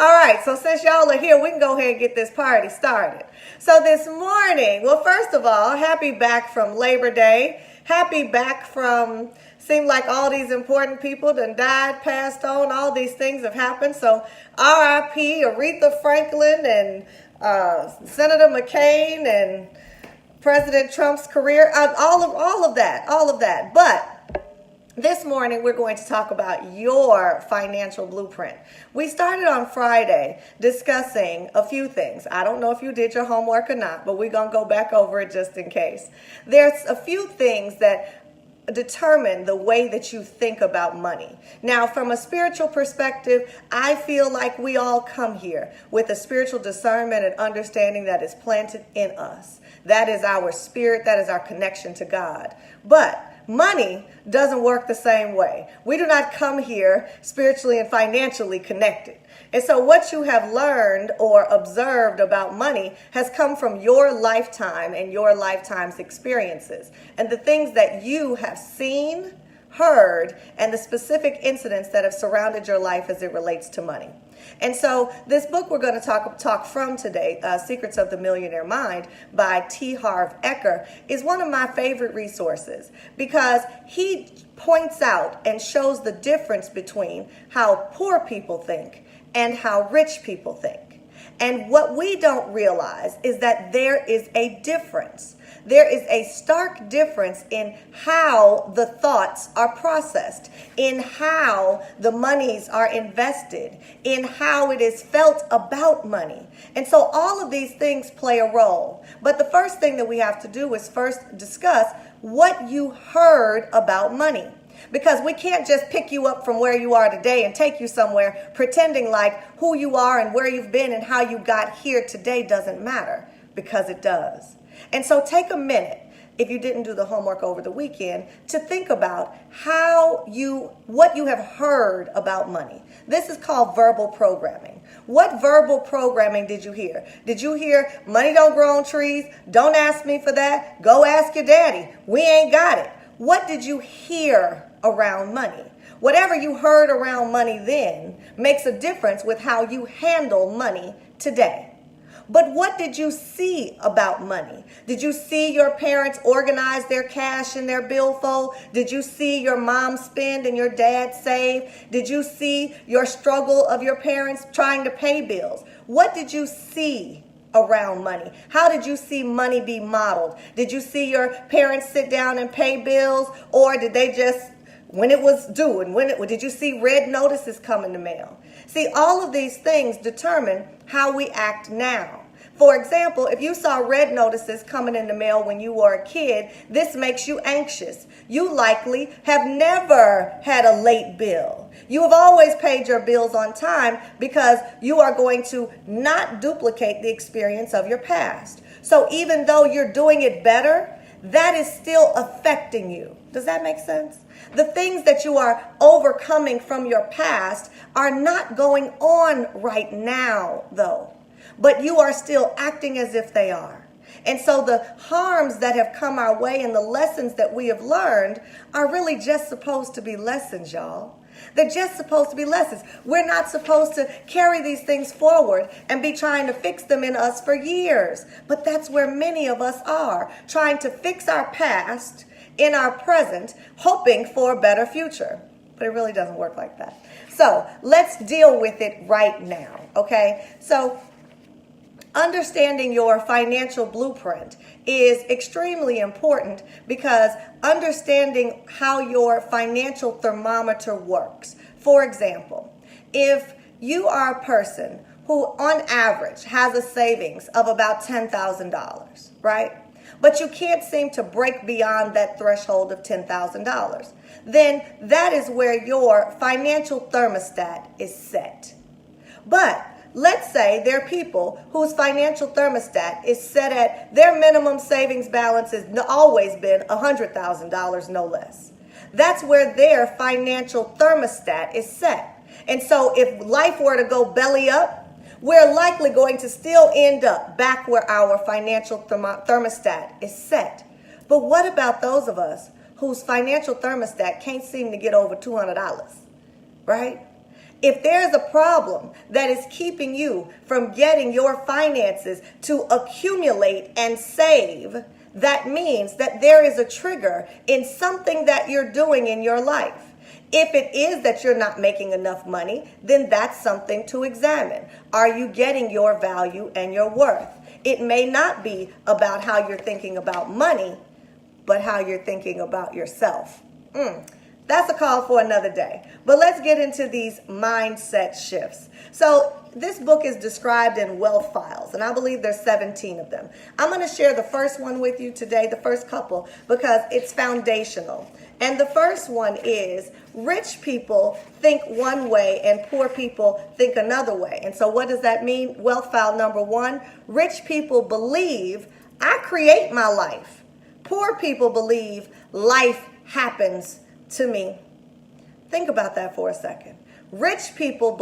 All right, so since y'all are here, we can go ahead and get this party started. So this morning, well, first of all, happy back from Labor Day. Happy back from, seemed like all these important people done died, passed on, all these things have happened. So R.I.P. Aretha Franklin and Senator McCain and President Trump's career, all of that. But this morning, we're going to talk about your financial blueprint. We started on Friday discussing a few things. I don't know if you did your homework or not, but we're going to go back over it just in case. There's a few things that determine the way that you think about money. Now, from a spiritual perspective, I feel like we all come here with a spiritual discernment and understanding that is planted in us. That is our spirit. That is our connection to God. But money doesn't work the same way. We do not come here spiritually and financially connected. And so what you have learned or observed about money has come from your lifetime and your lifetime's experiences and the things that you have seen, heard, and the specific incidents that have surrounded your life as it relates to money. And so this book we're going to talk from today, Secrets of the Millionaire Mind by T. Harv Eker, is one of my favorite resources because he points out and shows the difference between how poor people think and how rich people think. And what we don't realize is that there is a difference. There is a stark difference in how the thoughts are processed, in how the monies are invested, in how it is felt about money. And so all of these things play a role. But the first thing that we have to do is first discuss what you heard about money. Because we can't just pick you up from where you are today and take you somewhere pretending like who you are and where you've been and how you got here today doesn't matter, because it does. And so take a minute, if you didn't do the homework over the weekend, to think about what you have heard about money. This is called verbal programming. What verbal programming did you hear? Did you hear money don't grow on trees? Don't ask me for that. Go ask your daddy. We ain't got it. What did you hear around money? Whatever you heard around money then makes a difference with how you handle money today. But what did you see about money? Did you see your parents organize their cash in their billfold? Did you see your mom spend and your dad save? Did you see your struggle of your parents trying to pay bills? What did you see around money? How did you see money be modeled? Did you see your parents sit down and pay bills, or did they just, when it was due and did you see red notices come in the mail? See, all of these things determine how we act now. For example, if you saw red notices coming in the mail when you were a kid, this makes you anxious. You likely have never had a late bill. You have always paid your bills on time because you are going to not duplicate the experience of your past. So even though you're doing it better, that is still affecting you. Does that make sense? The things that you are overcoming from your past are not going on right now, though. But you are still acting as if they are. And so the harms that have come our way and the lessons that we have learned are really just supposed to be lessons, y'all. They're just supposed to be lessons. We're not supposed to carry these things forward and be trying to fix them in us for years. But that's where many of us are, trying to fix our past in our present, hoping for a better future. But it really doesn't work like that. So let's deal with it right now, okay? So understanding your financial blueprint is extremely important because understanding how your financial thermometer works. For example, if you are a person who on average has a savings of about $10,000, right? But you can't seem to break beyond that threshold of $10,000, then that is where your financial thermostat is set. But let's say there are people whose financial thermostat is set at their minimum savings balance has always been $100,000, no less. That's where their financial thermostat is set. And so if life were to go belly up, we're likely going to still end up back where our financial thermostat is set. But what about those of us whose financial thermostat can't seem to get over $200, right? If there's a problem that is keeping you from getting your finances to accumulate and save, that means that there is a trigger in something that you're doing in your life. If it is that you're not making enough money, then that's something to examine. Are you getting your value and your worth? It may not be about how you're thinking about money, but how you're thinking about yourself. That's a call for another day. But let's get into these mindset shifts. So this book is described in Wealth Files, and I believe there's 17 of them. I'm going to share the first one with you today, the first couple, because it's foundational. And the first one is, rich people think one way and poor people think another way. And so what does that mean? Wealth File number 1, rich people believe I create my life. Poor people believe life happens to me. Think about that for a second. Rich people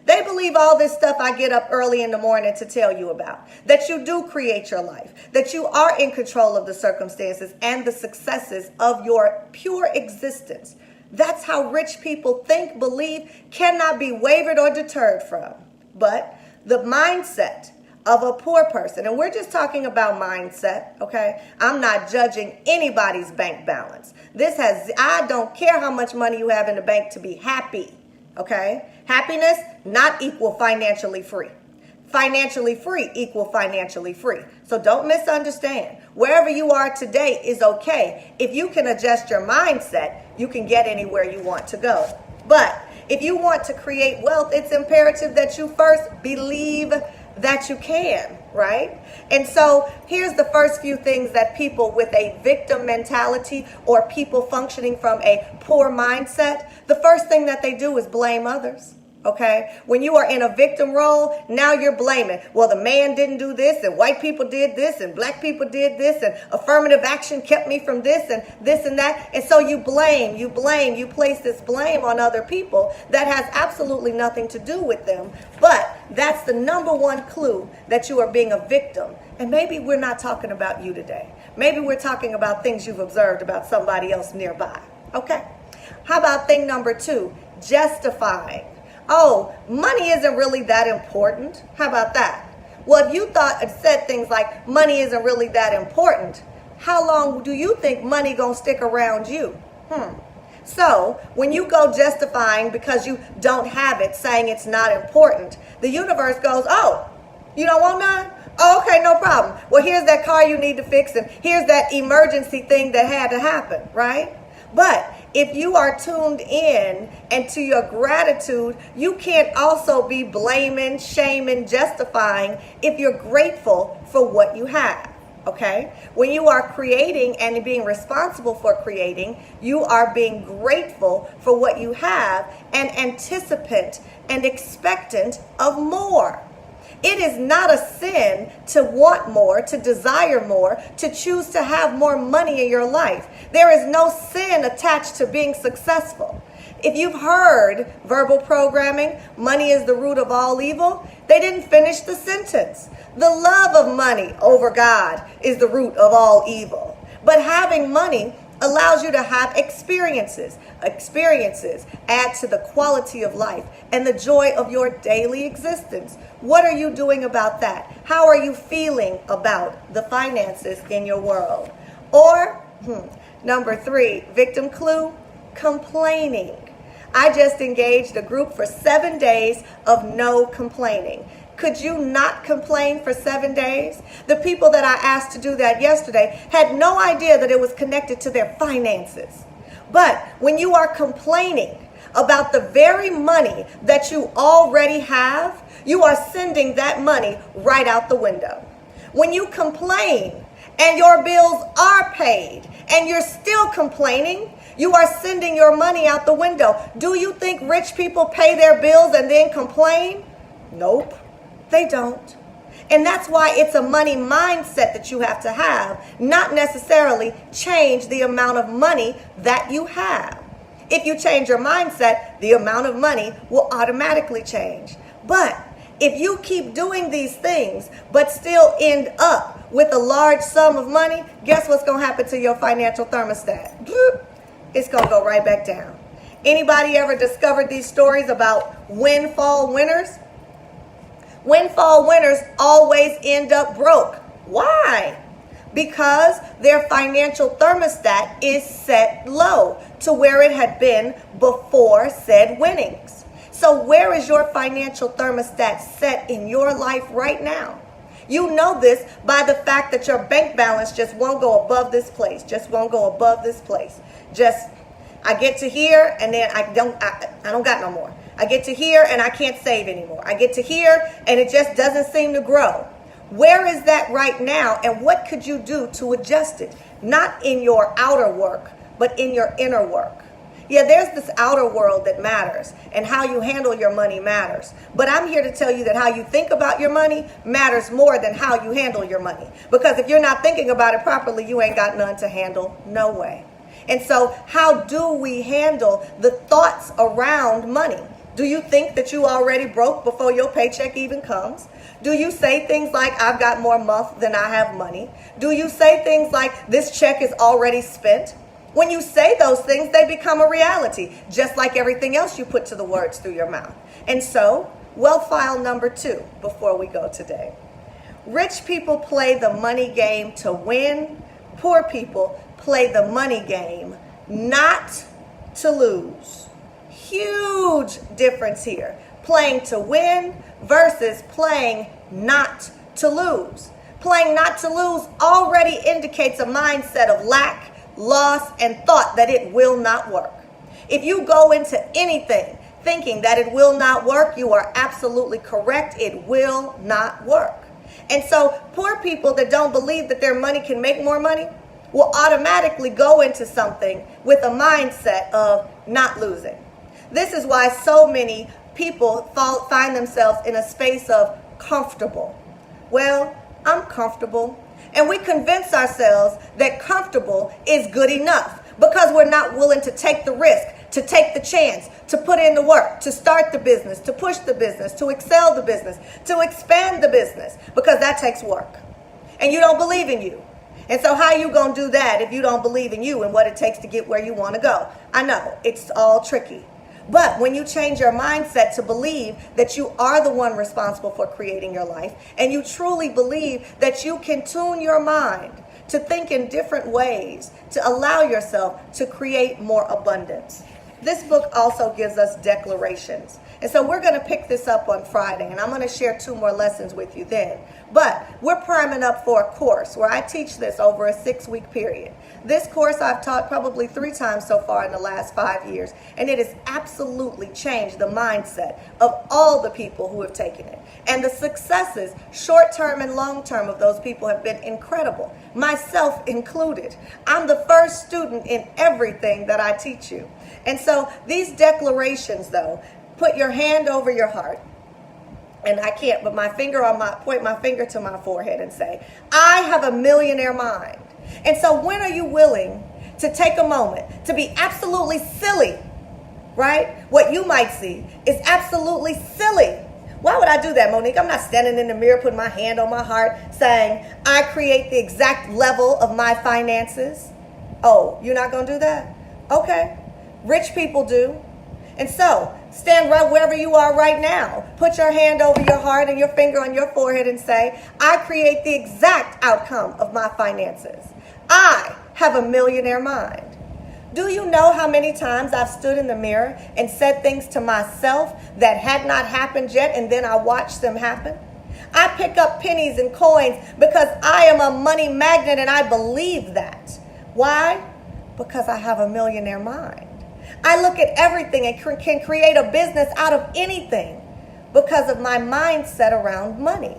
they believe all this stuff I get up early in the morning to tell you about, that you do create your life, that you are in control of the circumstances and the successes of your pure existence. That's how rich people think, believe, cannot be wavered or deterred from. But the mindset of a poor person, and we're just talking about mindset, okay? I'm not judging anybody's bank balance. I don't care how much money you have in the bank to be happy, okay? Happiness, not equal financially free. Financially free equal financially free. So don't misunderstand. Wherever you are today is okay. If you can adjust your mindset, you can get anywhere you want to go. But if you want to create wealth, it's imperative that you first believe that you can, right? And so here's the first few things that people with a victim mentality or people functioning from a poor mindset, the first thing that they do is blame others. Okay, when you are in a victim role, now you're blaming. Well, the man didn't do this, and white people did this, and black people did this, and affirmative action kept me from this and that. And so you place this blame on other people that has absolutely nothing to do with them. But that's the number one clue that you are being a victim. And maybe we're not talking about you today. Maybe we're talking about things you've observed about somebody else nearby. Okay, how about thing number 2, justifying? Oh, money isn't really that important. How about that? Well, if you said things like money isn't really that important, how long do you think money gonna stick around you? So when you go justifying because you don't have it, saying it's not important, the universe goes, oh, you don't want none? Oh, okay, no problem. Well, here's that car you need to fix, and here's that emergency thing that had to happen, right? But if you are tuned in and to your gratitude, you can't also be blaming, shaming, justifying if you're grateful for what you have, okay? When you are creating and being responsible for creating, you are being grateful for what you have and anticipant and expectant of more. It is not a sin to want more, to desire more, to choose to have more money in your life. There is no sin attached to being successful. If you've heard verbal programming, money is the root of all evil, they didn't finish the sentence. The love of money over God is the root of all evil. But having money allows you to have experiences. Experiences add to the quality of life and the joy of your daily existence. What are you doing about that? How are you feeling about the finances in your world? Or, number 3, victim clue, complaining. I just engaged a group for 7 days of no complaining. Could you not complain for 7 days? The people that I asked to do that yesterday had no idea that it was connected to their finances. But when you are complaining about the very money that you already have, you are sending that money right out the window. When you complain and your bills are paid and you're still complaining, you are sending your money out the window. Do you think rich people pay their bills and then complain? Nope. They don't. And that's why it's a money mindset that you have to have, not necessarily change the amount of money that you have. If you change your mindset, the amount of money will automatically change. But if you keep doing these things, but still end up with a large sum of money, guess what's going to happen to your financial thermostat? It's going to go right back down. Anybody ever discovered these stories about windfall winners? Windfall winners always end up broke. Why? Because their financial thermostat is set low to where it had been before said winnings. So where is your financial thermostat set in your life right now? You know this by the fact that your bank balance just won't go above this place, just won't go above this place. Just, I get to here and then I don't got no more. I get to here and I can't save anymore. I get to here and it just doesn't seem to grow. Where is that right now, and what could you do to adjust it? Not in your outer work, but in your inner work. Yeah, there's this outer world that matters, and how you handle your money matters. But I'm here to tell you that how you think about your money matters more than how you handle your money. Because if you're not thinking about it properly, you ain't got none to handle, no way. And so how do we handle the thoughts around money? Do you think that you already broke before your paycheck even comes? Do you say things like, I've got more month than I have money? Do you say things like, this check is already spent? When you say those things, they become a reality, just like everything else you put to the words through your mouth. And so, wealth file number 2 before we go today. Rich people play the money game to win. Poor people play the money game not to lose. Huge difference here. Playing to win versus playing not to lose. Playing not to lose already indicates a mindset of lack, loss, and thought that it will not work. If you go into anything thinking that it will not work, you are absolutely correct. It will not work. And so poor people that don't believe that their money can make more money will automatically go into something with a mindset of not losing. This is why so many people find themselves in a space of comfortable. Well, I'm comfortable. And we convince ourselves that comfortable is good enough because we're not willing to take the risk, to take the chance, to put in the work, to start the business, to push the business, to excel the business, to expand the business, because that takes work. And you don't believe in you. And so how you going to do that if you don't believe in you and what it takes to get where you want to go? I know, it's all tricky. But when you change your mindset to believe that you are the one responsible for creating your life, and you truly believe that you can tune your mind to think in different ways to allow yourself to create more abundance. This book also gives us declarations. And so we're going to pick this up on Friday, and I'm going to share 2 more lessons with you then. But we're priming up for a course where I teach this over a 6-week period. This course I've taught probably 3 times so far in the last 5 years, and it has absolutely changed the mindset of all the people who have taken it. And the successes, short-term and long-term, of those people have been incredible, myself included. I'm the first student in everything that I teach you. And so these declarations, though, put your hand over your heart. And I can't, but point my finger to my forehead and say, I have a millionaire mind. And so when are you willing to take a moment to be absolutely silly, right? What you might see is absolutely silly. Why would I do that, Monique? I'm not standing in the mirror putting my hand on my heart saying, I create the exact level of my finances. Oh, you're not going to do that? Okay. Rich people do. And so, stand right wherever you are right now. Put your hand over your heart and your finger on your forehead and say, I create the exact outcome of my finances. I have a millionaire mind. Do you know how many times I've stood in the mirror and said things to myself that had not happened yet, and then I watched them happen? I pick up pennies and coins because I am a money magnet, and I believe that. Why? Because I have a millionaire mind. I look at everything and can create a business out of anything because of my mindset around money.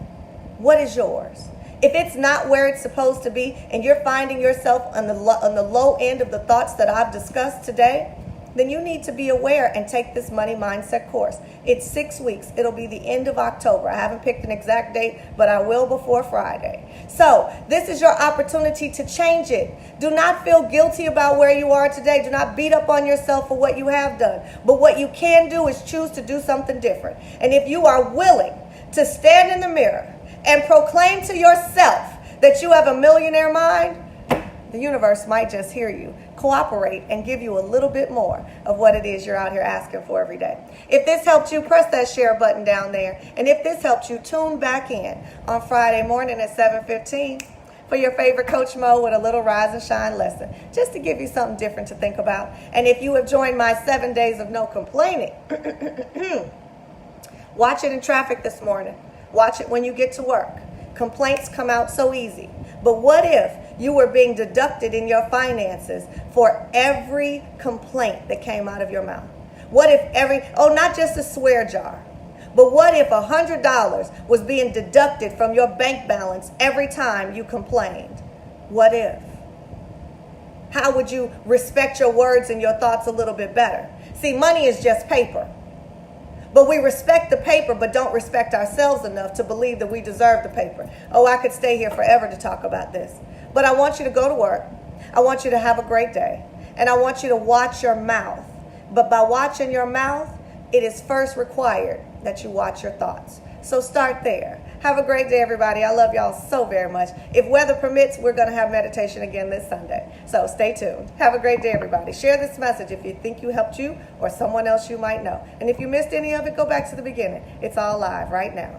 What is yours? If it's not where it's supposed to be and you're finding yourself on the low end of the thoughts that I've discussed today, then you need to be aware and take this money mindset course. It's 6 weeks. It'll be the end of October. I haven't picked an exact date, but I will before Friday. So this is your opportunity to change it. Do not feel guilty about where you are today. Do not beat up on yourself for what you have done. But what you can do is choose to do something different. And if you are willing to stand in the mirror and proclaim to yourself that you have a millionaire mind, the universe might just hear you, cooperate, and give you a little bit more of what it is you're out here asking for every day. If this helped you, press that share button down there. And if this helped you, tune back in on Friday morning at 7:15 for your favorite Coach Mo with a little rise and shine lesson, just to give you something different to think about. And if you have joined my 7 days of no complaining, watch it in traffic this morning. Watch it when you get to work. Complaints come out so easy. But what if you were being deducted in your finances for every complaint that came out of your mouth? What if not just a swear jar, but what if $100 was being deducted from your bank balance every time you complained? What if? How would you respect your words and your thoughts a little bit better? See, money is just paper. But we respect the paper, but don't respect ourselves enough to believe that we deserve the paper. Oh, I could stay here forever to talk about this. But I want you to go to work. I want you to have a great day. And I want you to watch your mouth. But by watching your mouth, it is first required that you watch your thoughts. So start there. Have a great day, everybody. I love y'all so very much. If weather permits, we're going to have meditation again this Sunday. So stay tuned. Have a great day, everybody. Share this message if you think you helped you or someone else you might know. And if you missed any of it, go back to the beginning. It's all live right now.